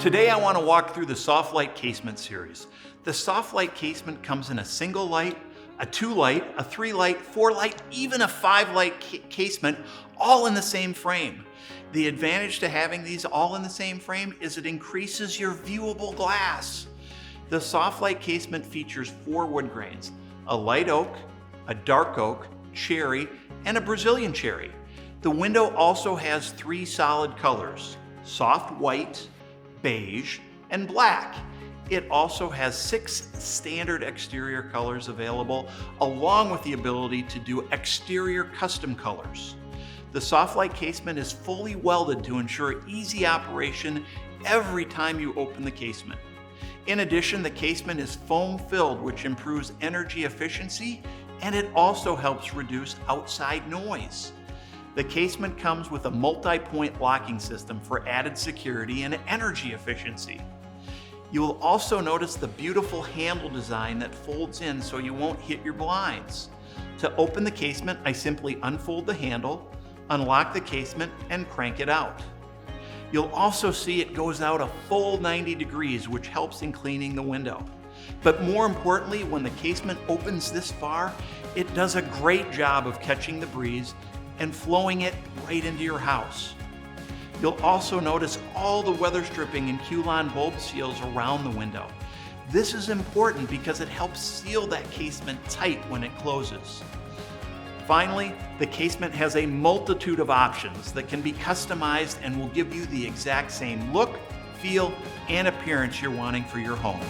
Today I want to walk through the Soft-Lite casement series. The Soft-Lite casement comes in a single light, a 2-light, a 3-light, 4-light, even a 5-light casement, all in the same frame. The advantage to having these all in the same frame is it increases your viewable glass. The Soft-Lite casement features 4 wood grains: a light oak, a dark oak, cherry, and a Brazilian cherry. The window also has 3 solid colors: soft white, beige, and black. It also has 6 standard exterior colors available, along with the ability to do exterior custom colors. The Soft-Lite casement is fully welded to ensure easy operation every time you open the casement. In addition, the casement is foam filled, which improves energy efficiency, and it also helps reduce outside noise. The casement comes with a multi-point locking system for added security and energy efficiency. You will also notice the beautiful handle design that folds in so you won't hit your blinds. To open the casement, I simply unfold the handle, unlock the casement, and crank it out. You'll also see it goes out a full 90 degrees, which helps in cleaning the window. But more importantly, when the casement opens this far, it does a great job of catching the breeze and flowing it right into your house. You'll also notice all the weather stripping and Q-line bulb seals around the window. This is important because it helps seal that casement tight when it closes. Finally, the casement has a multitude of options that can be customized and will give you the exact same look, feel, and appearance you're wanting for your home.